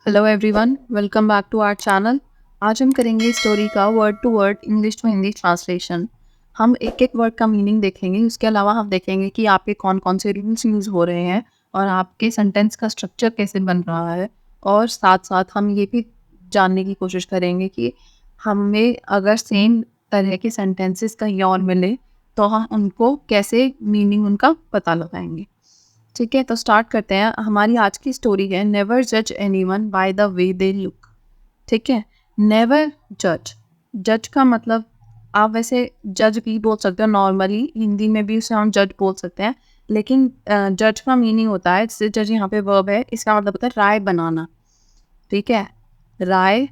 Hello everyone, welcome back to our channel. आज हम करेंगे स्टोरी का word to word English to Hindi translation. हम एक एक वर्ड का मीनिंग देखेंगे। उसके अलावा हम देखेंगे कि आपके कौन कौन से रूल्स यूज़ हो रहे हैं और आपके सेंटेंस का स्ट्रक्चर कैसे बन रहा है। और साथ साथ हम ये भी जानने की कोशिश करेंगे कि हमें अगर सेम तरह के सेंटेंसेस कहीं और मिले तो हम उनको कैसे मीनिंग उनका पता लगाएंगे। ठीक है, तो स्टार्ट करते हैं। हमारी आज की स्टोरी है नेवर जज anyone by the way they look. ठीक है, नेवर जज। जज का मतलब आप वैसे जज भी बोल सकते हो, नॉर्मली हिंदी में भी उसे हम जज बोल सकते हैं, लेकिन जज का मीनिंग होता है, जैसे जज यहाँ पे वर्ब है, इसका मतलब होता है राय बनाना। ठीक है, राय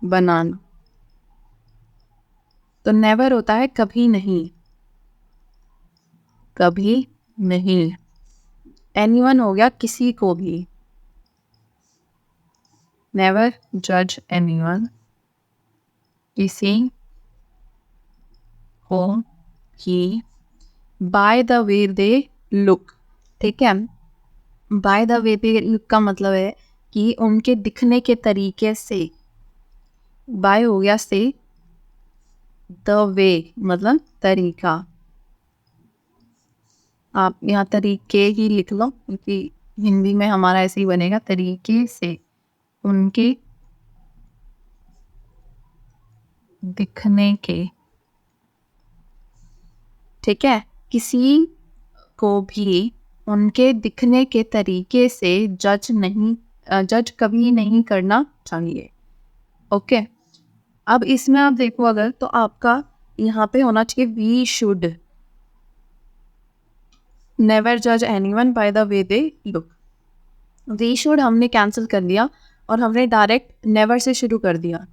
बनाना। तो नेवर होता है कभी नहीं, कभी नहीं। एनीवन हो गया किसी को भी। नेवर जज एनीवन, किसी को ही। By the way they look. ठीक है, by the way they look का मतलब है कि उनके दिखने के तरीके से। बाय हो गया से, द वे मतलब तरीका। आप यहाँ तरीके ही लिख लो क्योंकि हिंदी में हमारा ऐसे ही बनेगा, तरीके से उनके दिखने के। ठीक है, किसी को भी उनके दिखने के तरीके से जज कभी नहीं करना चाहिए। ओके, अब इसमें आप देखो अगर, तो आपका यहाँ पे होना चाहिए वी शुड। नेवर जज anyone by the way they look. We should हमने कैंसिल कर दिया और हमने डायरेक्ट नेवर से शुरू कर दिया।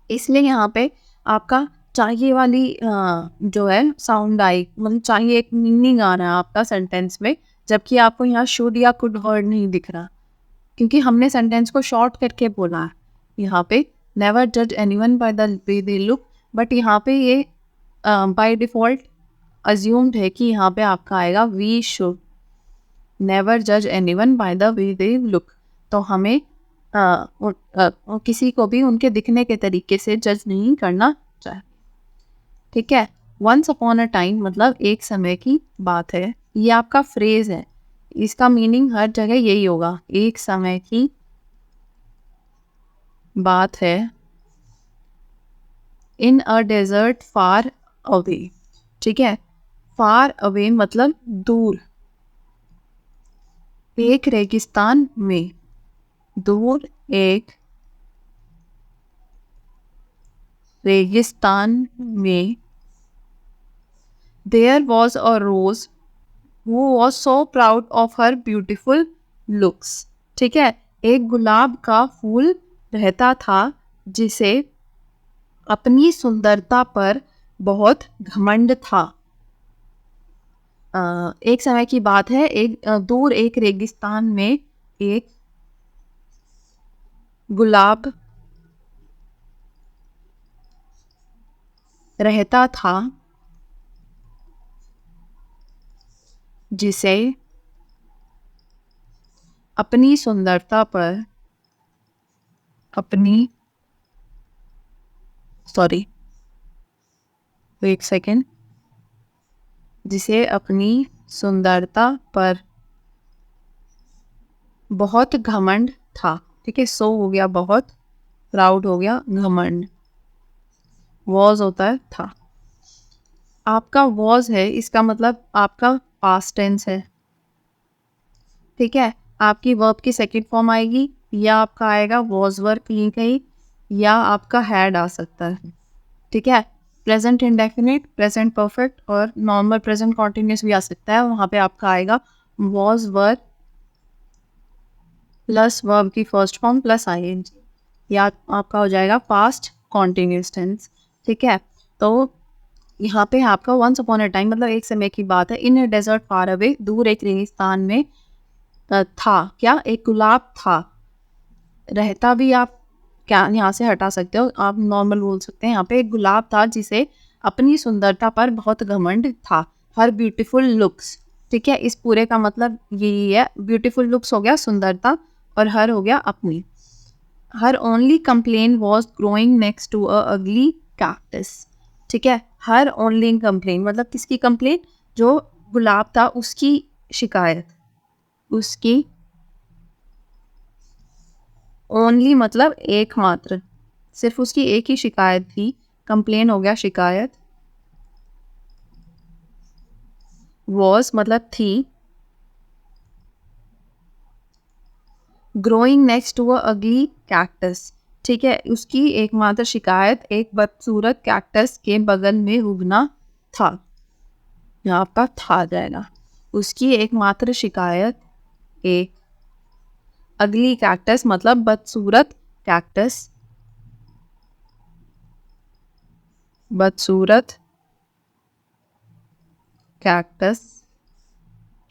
इसलिए यहाँ पे आपका चाहिए वाली जो है साउंड आई, मतलब चाहिए एक मीनिंग आ रहा है आपका सेंटेंस में, जबकि आपको यहाँ शुड या कुड वर्ड नहीं दिख रहा, क्योंकि हमने सेंटेंस को शॉर्ट करके बोला है। यहाँ पे नेवर जज anyone by the way they look, but यहाँ पे ये बाय डिफ़ॉल्ट अज्यूम्ड है कि यहाँ पे आपका आएगा वी शुड नेवर जज anyone by the way they look. तो हमें किसी को भी उनके दिखने के तरीके से जज नहीं करना चाहिए। ठीक है, वंस अपॉन अ टाइम मतलब एक समय की बात है, ये आपका फ्रेज है। इसका मीनिंग हर जगह यही होगा, एक समय की बात है। इन अ डेजर्ट फार अवे। ठीक है, फार अवे मतलब दूर। एक रेगिस्तान में, दूर एक रेगिस्तान में। There was a rose who was so proud of her beautiful looks। ठीक है, एक गुलाब का फूल रहता था जिसे अपनी सुंदरता पर बहुत घमंड था। एक समय की बात है, दूर एक रेगिस्तान में एक गुलाब रहता था जिसे अपनी सुंदरता पर एक सेकेंड, जिसे अपनी सुंदरता पर बहुत घमंड था। ठीक है, सो हो गया बहुत, प्राउड हो गया घमंड, वॉज होता है था। आपका वॉज है, इसका मतलब आपका पास्ट टेंस है। ठीक है, आपकी वर्ब की सेकंड फॉर्म आएगी, या आपका आएगा वॉज वर्ब कहीं कहीं, या आपका हैड आ सकता है। ठीक है, प्रेजेंट इंडेफिनिट, प्रेजेंट परफेक्ट और नॉर्मल प्रेजेंट कॉन्टिन्यूस भी आ सकता है। वहाँ पे आपका आएगा वॉज वर्ब प्लस वर्ब की फर्स्ट फॉर्म प्लस आईएनजी, या आपका हो जाएगा पास्ट कॉन्टिन्यूस टेंस। ठीक है, तो यहाँ पे आपका वंस अपॉन अ टाइम मतलब एक समय की बात है। इन ए डेजर्ट फार अवे, दूर एक रेगिस्तान में था क्या, एक गुलाब था। रहता भी आप क्या यहाँ से हटा सकते हो, आप नॉर्मल बोल सकते हैं। यहाँ पे एक गुलाब था जिसे अपनी सुंदरता पर बहुत घमंड था। हर ब्यूटीफुल लुक्स। ठीक है, इस पूरे का मतलब यही है। ब्यूटीफुल लुक्स हो गया सुंदरता, और हर हो गया अपनी। Her only complain was growing next to a ugly cactus. ठीक है, हर ओनली कंप्लेन मतलब किसकी कंप्लेन? जो गुलाब था उसकी शिकायत, उसकी ओनली मतलब एकमात्र, सिर्फ उसकी एक ही शिकायत थी। कंप्लेन हो गया शिकायत, वॉज मतलब थी, growing next to a ugly cactus. ठीक है, उसकी एकमात्र शिकायत एक बदसूरत कैक्टस के बगल में उगना था। यहाँ आपका था आ जाएगा। उसकी एकमात्र शिकायत एक अगली कैक्टस मतलब बदसूरत कैक्टस, बदसूरत कैक्टस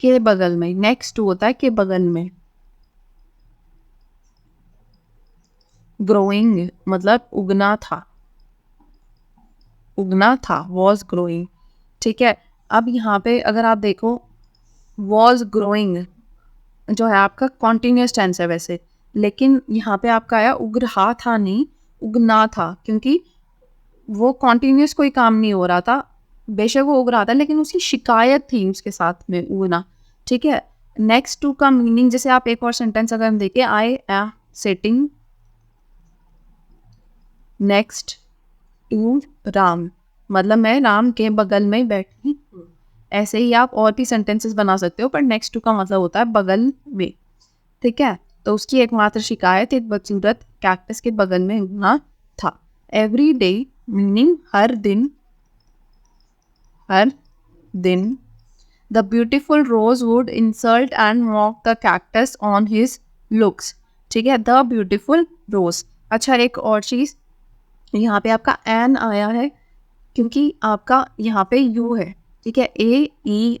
के बगल में, नेक्स्ट टू होता है के बगल में, ग्रोइंग मतलब उगना था, उगना था, वॉज ग्रोइंग। ठीक है, अब यहाँ पे अगर आप देखो वॉज ग्रोइंग जो है आपका कॉन्टिन्यूस टेंस है वैसे, लेकिन यहाँ पे आपका आया उग रहा था नहीं, उगना था, क्योंकि वो कॉन्टिन्यूस कोई काम नहीं हो रहा था। बेशक वो उग रहा था लेकिन उसकी शिकायत थी उसके साथ में उगना। ठीक है, नेक्स्ट टू का मीनिंग जैसे आप एक और सेंटेंस अगर हम देखें, I am sitting next to Ram, मतलब मैं राम के बगल में बैठी हूँ। ऐसे ही आप और भी सेंटेंसेस बना सकते हो, पर नेक्स्ट टू का मतलब होता है बगल में। ठीक है, तो उसकी एकमात्र शिकायत एक बदसूरत कैक्टस के बगल में उगना था। एवरी डे मीनिंग हर दिन, हर दिन the beautiful rose would insult and mock the cactus on his looks. ठीक है, द ब्यूटिफुल रोज। अच्छा, एक और चीज, यहाँ पे आपका एन आया है क्योंकि आपका यहाँ पे यू है। ठीक है, AEIOU,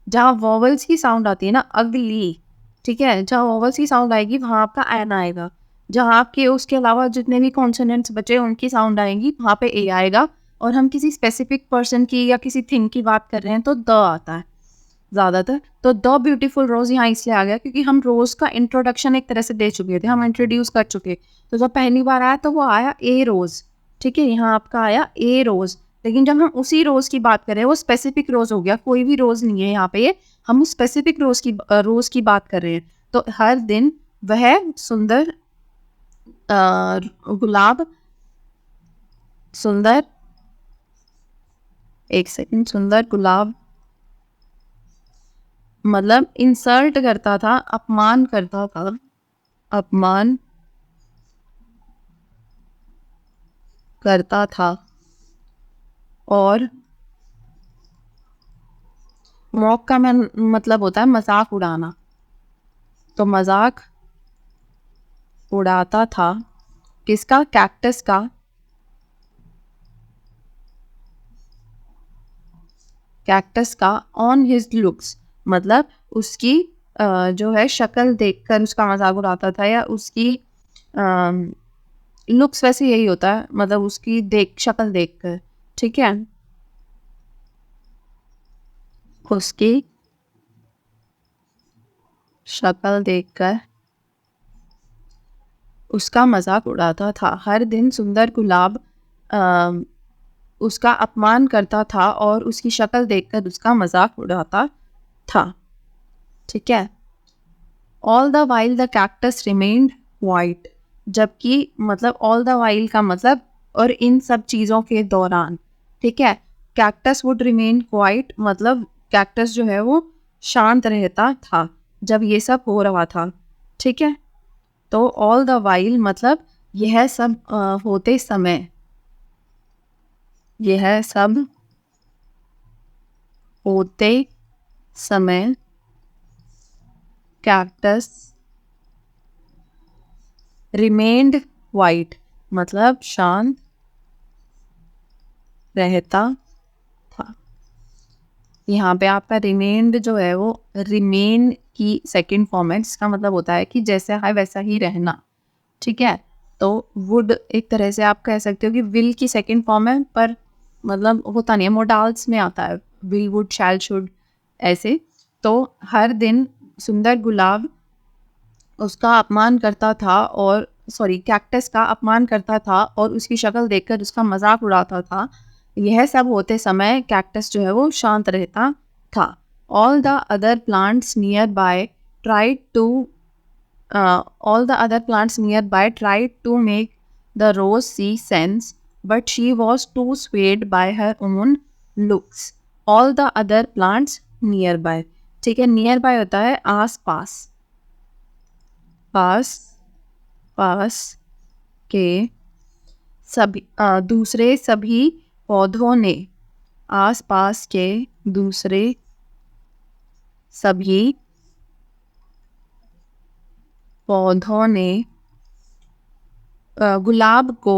जहाँ वॉवल्स की साउंड आती है ना अगली, ठीक है, जहाँ वॉवल्स की साउंड आएगी वहाँ आपका एन आएगा। जहाँ आपके उसके अलावा जितने भी कॉन्सोनेंट्स बचे उनकी साउंड आएंगी वहाँ पे ए आएगा। और हम किसी स्पेसिफिक पर्सन की या किसी थिंग की बात कर रहे हैं तो द आता है ज़्यादातर। तो द ब्यूटीफुल रोज़ यहाँ इसलिए आ गया क्योंकि हम रोज़ का इंट्रोडक्शन एक तरह से दे चुके थे, हम इंट्रोड्यूस कर चुके। तो जब पहली बार आया तो वो आया ए रोज़। ठीक है, यहाँ आपका आया ए रोज़, लेकिन जब हम उसी रोज़ की बात करें वो स्पेसिफिक रोज़ हो गया, कोई भी रोज़ नहीं है यहाँ पे, ये हम उस स्पेसिफिक रोज़ की बात कर रहे हैं। तो हर दिन वह सुंदर गुलाब, सुंदर, एक सेकंड, सुंदर गुलाब मतलब इंसल्ट करता था, अपमान करता था, अपमान करता था। और मॉक का मतलब होता है मजाक उड़ाना, तो मजाक उड़ाता था किसका? कैक्टस का, कैक्टस का ऑन हिज लुक्स मतलब उसकी जो है शक्ल देखकर उसका मजाक उड़ाता था, या उसकी लुक्स वैसे यही होता है, मतलब उसकी शक्ल देखकर। ठीक है, उसकी शक्ल देखकर उसका मजाक उड़ाता था। हर दिन सुंदर गुलाब उसका अपमान करता था और उसकी शक्ल देखकर उसका मजाक उड़ाता था। ठीक है, all the while the cactus remained white, जबकि मतलब ऑल द वाइल का मतलब और इन सब चीज़ों के दौरान। ठीक है, कैक्टस वुड रिमेन क्वाइट मतलब कैक्टस जो है वो शांत रहता था जब ये सब हो रहा था। ठीक है, तो ऑल द वाइल मतलब यह सब होते समय, यह सब होते समय कैक्टस रिमेन्ड वाइट मतलब शांत रहता था। यहाँ पे आपका रिमेन्ड जो है वो रिमेन की सेकंड फॉर्म है, जिसका मतलब होता है कि जैसा है वैसा ही रहना। ठीक है, तो वुड एक तरह से आप कह सकते हो कि विल की सेकंड फॉर्म है, पर मतलब होता नहीं है, मोडाल्स में आता है, विल, वुड, शैल, शुड, ऐसे। तो हर दिन सुंदर गुलाब उसका अपमान करता था और कैक्टस का अपमान करता था और उसकी शक्ल देखकर उसका मजाक उड़ाता था। यह सब होते समय कैक्टस जो है वो शांत रहता था। All the other plants nearby tried to all the other plants nearby tried to make the rose see sense, but she was too swayed by her own looks. All the other plants nearby, ठीक है, near by होता है आस पास, पास पास के सभी दूसरे सभी पौधों ने, आस पास के दूसरे सभी पौधों ने गुलाब को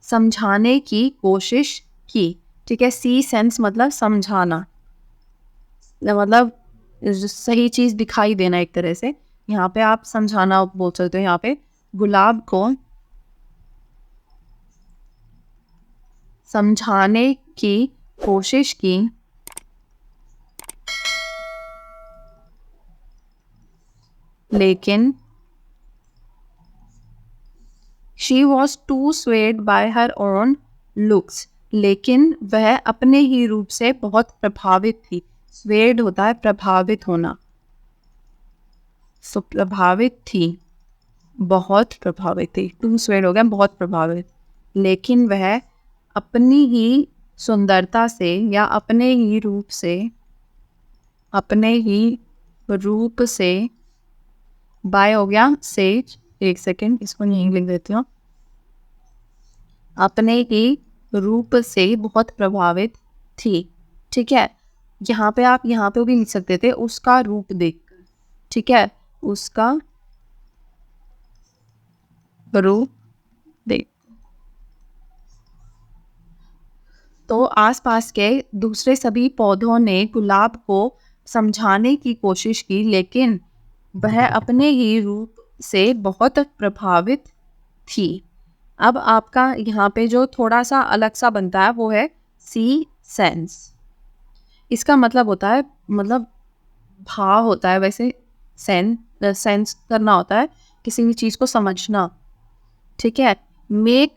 समझाने की कोशिश की। ठीक है, सी सेंस मतलब समझाना, मतलब सही चीज़ दिखाई देना एक तरह से। यहाँ पे आप समझाना बोल सकते हो। यहाँ पे गुलाब को समझाने की कोशिश की, लेकिन she was too swayed by her own looks, लेकिन वह अपने ही रूप से बहुत प्रभावित थी। swayed होता है प्रभावित होना, प्रभावित थी, बहुत प्रभावित थी, too swayed हो गया बहुत प्रभावित, लेकिन वह अपनी ही सुंदरता से या अपने ही रूप से, अपने ही रूप से, बाय हो गया से, एक सेकेंड इसको यहीं लिख देती हूँ, अपने ही रूप से बहुत प्रभावित थी। ठीक है, यहाँ पे आप यहाँ पे भी लिख सकते थे उसका रूप देखकर। ठीक है, उसका रूप देख। तो आसपास के दूसरे सभी पौधों ने गुलाब को समझाने की कोशिश की, लेकिन वह अपने ही रूप से बहुत प्रभावित थी। अब आपका यहाँ पे जो थोड़ा सा अलग सा बनता है वो है सी सेंस। इसका मतलब होता है, मतलब भाव होता है, वैसे सेंस करना होता है, किसी भी चीज़ को समझना। ठीक है, मेक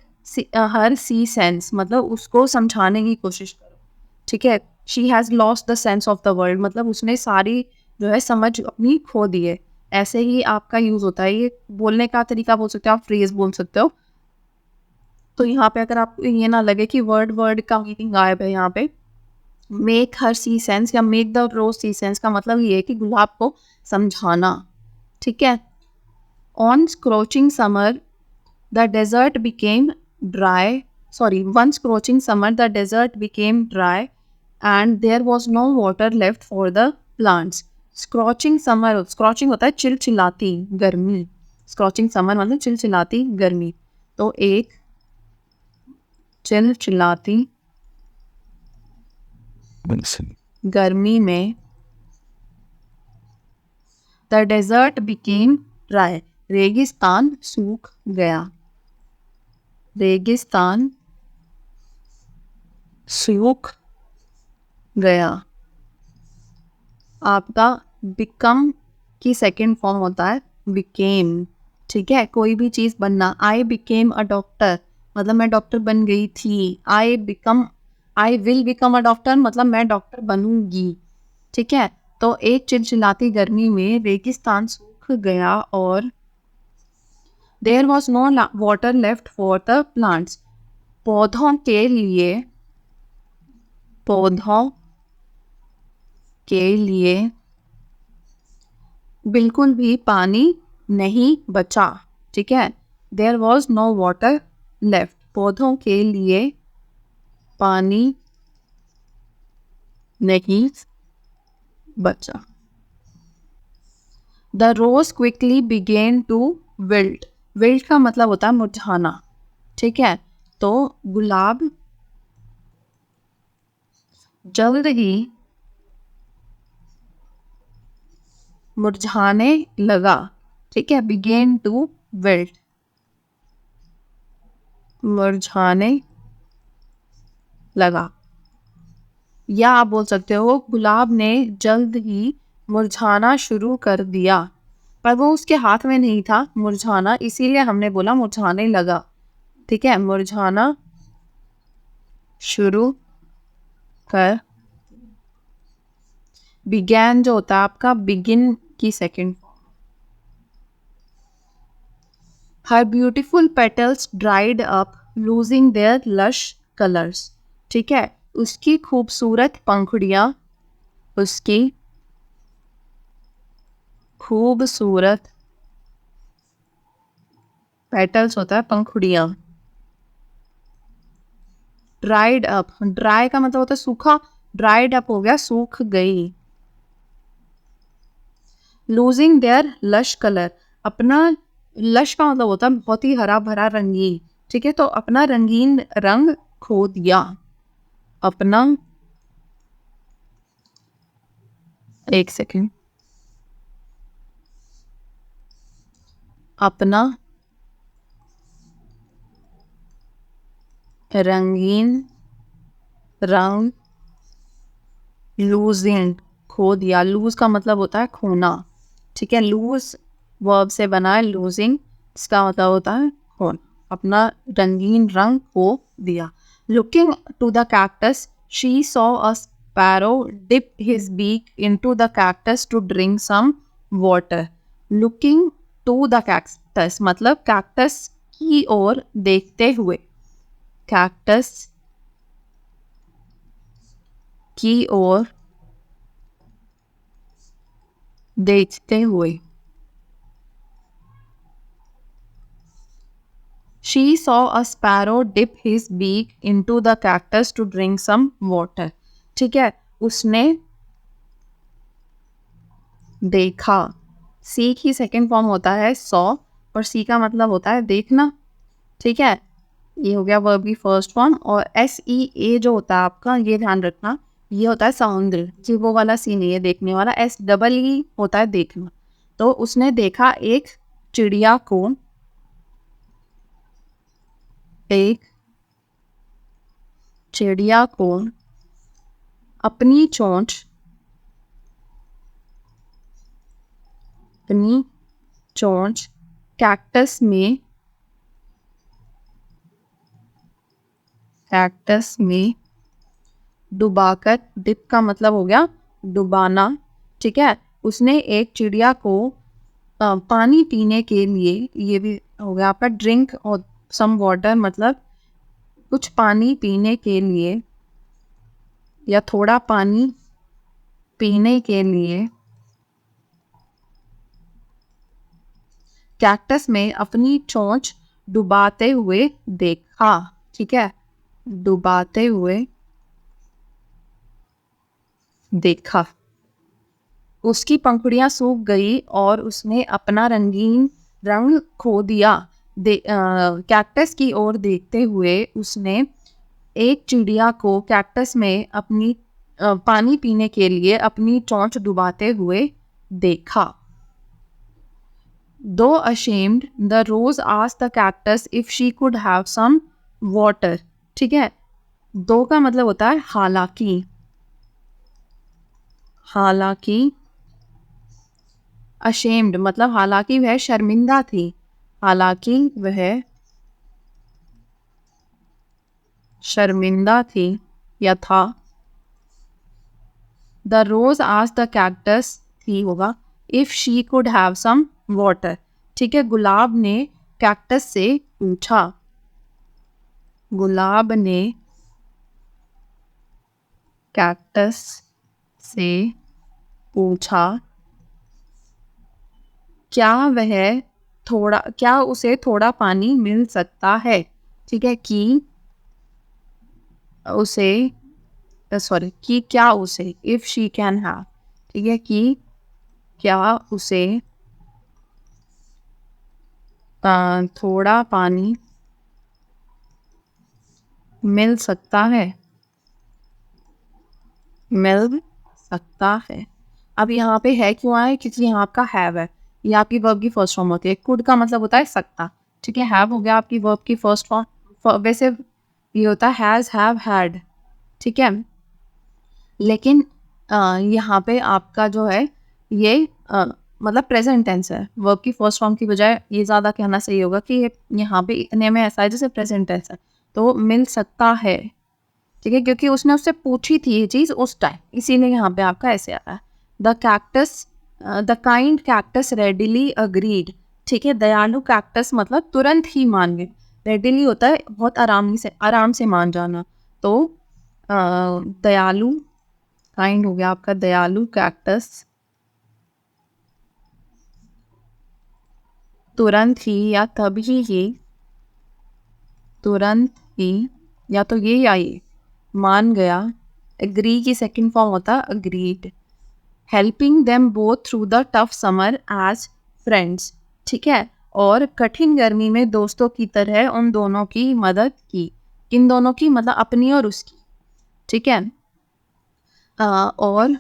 हर सी सेंस मतलब उसको समझाने की कोशिश करो। ठीक है, she has lost the sense of the world मतलब उसने सारी जो है समझ अपनी खो दी है। ऐसे ही आपका यूज़ होता है, ये बोलने का तरीका बोल सकते हो, आप फ्रेज बोल सकते हो। तो यहाँ पे अगर आपको ये ना लगे कि वर्ड वर्ड का मीनिंग गायब है, यहाँ पे मेक हर सी सेंस या make the rose see sense का मतलब ये है कि गुलाब को समझाना। ठीक है, on scorching summer the desert became dry, one scorching summer the desert became dry and there was no water left for the plants. Scorching summer, scorching होता है चिलचिलाती गर्मी, स्क्रॉचिंग समर मतलब चिलचिलाती गर्मी। तो एक चिलचिलाती गर्मी में द डेजर्ट बिकेम ड्राई, रेगिस्तान सूख गया, रेगिस्तान सूख गया। आपका बिकम की सेकेंड फॉर्म होता है बिकेम। ठीक है, कोई भी चीज़ बनना, आई बिकेम अ डॉक्टर मतलब मैं डॉक्टर बन गई थी। I will become a doctor मतलब मैं डॉक्टर बनूंगी। ठीक है, तो एक चिलचिलाती गर्मी में रेगिस्तान सूख गया और there was no water left for the plants, पौधों के लिए, पौधों के लिए बिल्कुल भी पानी नहीं बचा। ठीक है, there was no water left, पौधों के लिए पानी नहीं बचा। The rose quickly began to wilt, wilt का मतलब होता है मुरझाना। ठीक है, तो गुलाब जल्द ही मुरझाने लगा। ठीक है, बिगेन टू विल्ट, मुरझाने लगा, या आप बोल सकते हो गुलाब ने जल्द ही मुरझाना शुरू कर दिया। पर वो उसके हाथ में नहीं था मुरझाना, इसीलिए हमने बोला मुरझाने लगा। ठीक है, मुरझाना शुरू कर। बिगैन जो होता है आपका बिगिन की second. Her beautiful petals dried up losing their lush colours. ठीक है, उसकी खूबसूरत पंखुड़ियाँ, उसकी खूबसूरत पेटल्स होता है पंखुड़ियाँ, ड्राइड अप, ड्राई का मतलब होता है सूखा, ड्राइड अप हो गया सूख गई। लूजिंग देयर लश कलर, अपना लश का मतलब होता है बहुत ही हरा भरा रंगीन। ठीक है, तो अपना रंगीन रंग खो दिया। अपना, एक सेकेंड, अपना रंगीन रंग लूजिंग खो दिया। लूज का मतलब होता है खोना। ठीक है, लूज वर्ब से बना है लूजिंग, इसका मतलब होता है खोना, अपना रंगीन रंग खो दिया। Looking to the cactus she saw a sparrow dip his beak into the cactus to drink some water. Looking to the cactus मतलब कैक्टस की ओर देखते हुए, कैक्टस की ओर देखते हुए। She saw a sparrow dip his beak into the cactus to drink some water. ठीक है, उसने देखा, सी की सेकेंड फॉर्म होता है सॉ, और सी का मतलब होता है देखना। ठीक है, ये हो गया वर्ब की फर्स्ट फॉर्म। और एस ई ए जो होता है आपका, ये ध्यान रखना, ये होता है समुद्र, कि वो वाला सी नहीं है देखने वाला, एस डबल ई होता है देखना। तो उसने देखा एक चिड़िया को, एक चिड़िया को अपनी चोंच, अपनी चोंच कैक्टस में, कैक्टस में डुबाकर, डिप का मतलब हो गया डुबाना। ठीक है, उसने एक चिड़िया को पानी पीने के लिए, ये भी हो गया आपका ड्रिंक और सम वाटर मतलब कुछ पानी पीने के लिए या थोड़ा पानी पीने के लिए, कैक्टस में अपनी चोंच डुबाते हुए देखा। ठीक है, डुबाते हुए देखा। उसकी पंखुड़ियां सूख गई और उसने अपना रंगीन रंग खो दिया। कैक्टस की ओर देखते हुए उसने एक चिड़िया को कैक्टस में अपनी पानी पीने के लिए अपनी चोंच डुबाते हुए देखा। दो ashamed, the rose asked the cactus if she could have some water. ठीक है, दो का मतलब होता है हालांकि, हालांकि ashamed मतलब हालांकि वह शर्मिंदा थी, हालांकि वह शर्मिंदा थी या था। The rose asked the cactus, थी होगा, if she could have some water. ठीक है, गुलाब ने कैक्टस से पूछा, गुलाब ने कैक्टस से पूछा, क्या उसे थोड़ा पानी मिल सकता है। ठीक है, कि उसे, सॉरी, कि क्या उसे, इफ शी कैन हैव। ठीक है, कि क्या उसे थोड़ा पानी मिल सकता है, मिल सकता है। अब यहाँ पे है क्यों आया, क्योंकि यहाँ आपका हैव है, ये आपकी वर्ब की फर्स्ट फॉर्म होती है। कुड का मतलब होता है सकता। ठीक है, हैव हो गया आपकी वर्ब की फर्स्ट फॉर्म। वैसे ये होता है हैज, हैव, हैड। ठीक है, लेकिन यहाँ पे आपका जो है ये मतलब प्रेजेंट टेंस है, वर्ब की फर्स्ट फॉर्म की बजाय ये ज़्यादा कहना सही होगा कि यहाँ पे इतने में ऐसा है जैसे प्रेजेंट टेंस है, तो मिल सकता है, ठीक है, क्योंकि उसने उससे पूछी थी ये चीज़ उस टाइम, इसीलिए यहाँ पे आपका ऐसे आ रहा है। The kind cactus readily agreed, ठीक है, दयालु कैक्टस मतलब तुरंत ही मान गए, रेडिली होता है बहुत आराम से मान जाना, तो दयालु काइंड हो गया आपका दयालु कैक्टस तुरंत ही या तभी ही, तुरंत ही या तो ये या ये मान गया। एग्री की सेकंड फॉर्म होता है agreed. Helping them both through the tough summer as friends, ठीक है, और कठिन गर्मी में दोस्तों की तरह उन दोनों की मदद की। किन दोनों की, मतलब अपनी और उसकी, ठीक है। और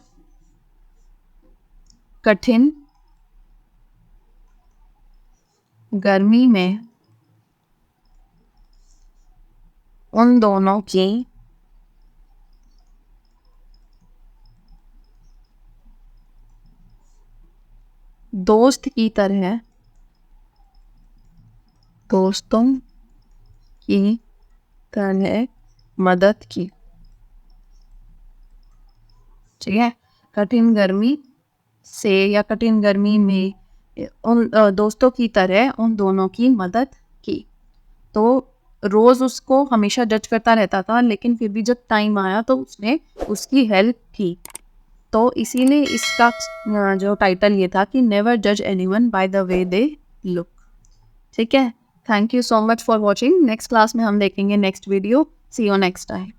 कठिन गर्मी में उन दोनों की दोस्त की तरह, दोस्तों की तरह मदद की, ठीक है। कठिन गर्मी से या कठिन गर्मी में उन दोस्तों की तरह उन दोनों की मदद की। तो रोज़ उसको हमेशा जज करता रहता था, लेकिन फिर भी जब टाइम आया तो उसने उसकी हेल्प की। तो इसीलिए इसका जो टाइटल ये था कि नेवर जज anyone by the way they look, ठीक है। Thank you so much for watching. Next class में हम देखेंगे next video. See you next time.